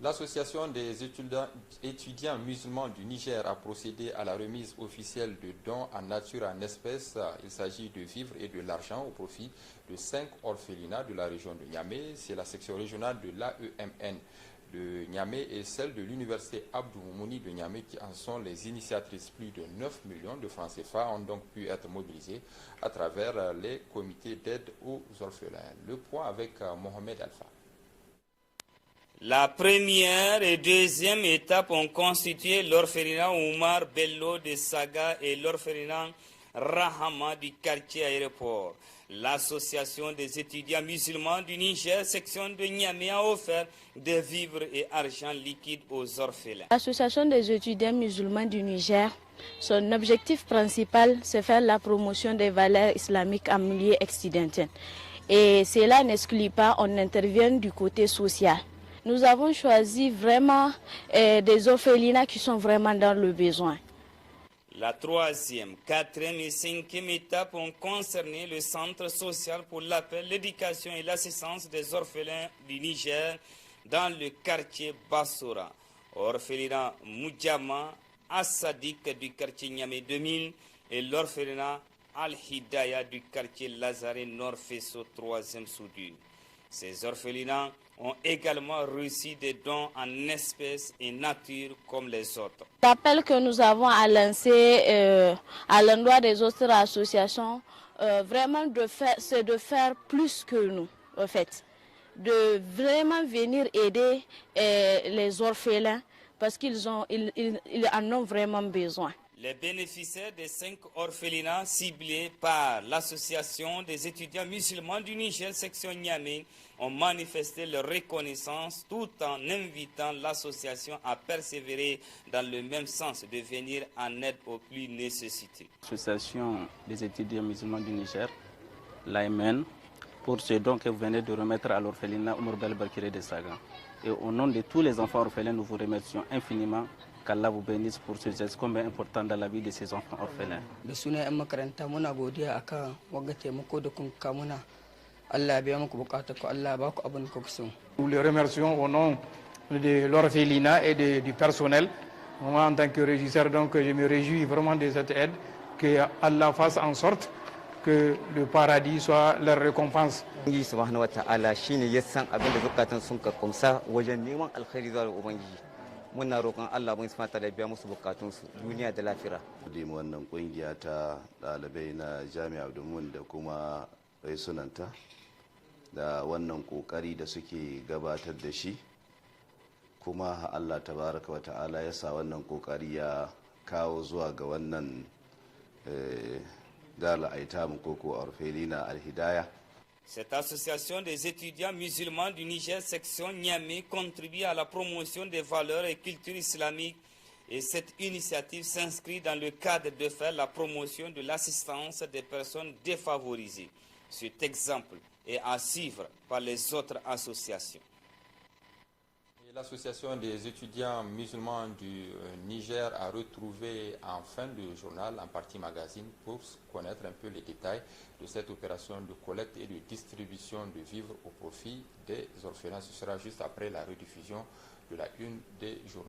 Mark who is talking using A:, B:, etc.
A: L'association des étudiants musulmans du Niger a procédé à la remise officielle de dons en nature et en espèces. Il s'agit de vivres et de l'argent au profit de 5 orphelinats de la région de Niamey. C'est la section régionale de l'AEMN de Niamey et celle de l'université Abdou Moumouni de Niamey qui en sont les initiatrices. Plus de 9 millions de francs CFA ont donc pu être mobilisés à travers les comités d'aide aux orphelins. Le point avec Mohamed Alpha.
B: La première et deuxième étape ont constitué l'orphelinat Oumar Bello de Saga et l'orphelinat Rahama du quartier aéroport. L'association des étudiants musulmans du Niger, section de Niamey, a offert des vivres et argent liquide aux orphelins.
C: L'association des étudiants musulmans du Niger, son objectif principal, c'est faire la promotion des valeurs islamiques en milieu occidental. Et cela n'exclut pas, on intervient du côté social. Nous avons choisi vraiment des orphelinats qui sont vraiment dans le besoin.
B: La troisième, quatrième et cinquième étape ont concerné le centre social pour l'appel, l'éducation et l'assistance des orphelins du Niger dans le quartier Bassora. Orphelinat Moudjama, Assadik du quartier Niamey 2000 et l'orphelinat Al-Hidaya du quartier Lazare Nord-Fesso 3e soudure. Ces orphelinats ont également reçu des dons en espèces et nature comme les autres.
C: L'appel que nous avons à lancer à l'endroit des autres associations, vraiment c'est de faire plus que nous, en fait. De vraiment venir aider les orphelins parce qu'ils en ont vraiment besoin.
B: Les bénéficiaires des 5 orphelinats ciblés par l'association des étudiants musulmans du Niger, section Niamey, ont manifesté leur reconnaissance tout en invitant l'association à persévérer dans le même sens de venir en aide aux plus nécessités.
D: L'association des étudiants musulmans du Niger, l'AMN, pour ce don que vous venez de remettre à l'orphelinat Oumar Bello de Saga. Et au nom de tous les enfants orphelins, nous vous remercions infiniment. Qu'Allah vous bénisse pour ce geste combien important dans la vie de ces enfants orphelins.
E: Nous les remercions au nom de l'orphelinat et du personnel. Moi, en tant que régisseur, donc, je me réjouis vraiment de cette aide, que Allah fasse en sorte que le paradis soit leur récompense.
F: Muna roƙon Allah mun fata da biya musu bukatunsu duniya da lafira.
G: Wannan kungiya ta ɗalibai na Jami'a Abdul Mumin da kuma raisunanta da wannan kokari da suke gabatar da shi, kuma Allah tabaraka wa ta'ala ya sa wannan kokari ya kawo zuwa ga wannan dala aitam koko orphelina Al-Hidaya.
B: Cette association des étudiants musulmans du Niger, section Niamey, contribue à la promotion des valeurs et cultures islamiques et cette initiative s'inscrit dans le cadre de faire la promotion de l'assistance des personnes défavorisées. Cet exemple est à suivre par les autres associations.
A: L'association des étudiants musulmans du Niger a retrouvé en fin de journal, en partie magazine, pour connaître un peu les détails de cette opération de collecte et de distribution de vivres au profit des orphelins. Ce sera juste après la rediffusion de la une des journaux.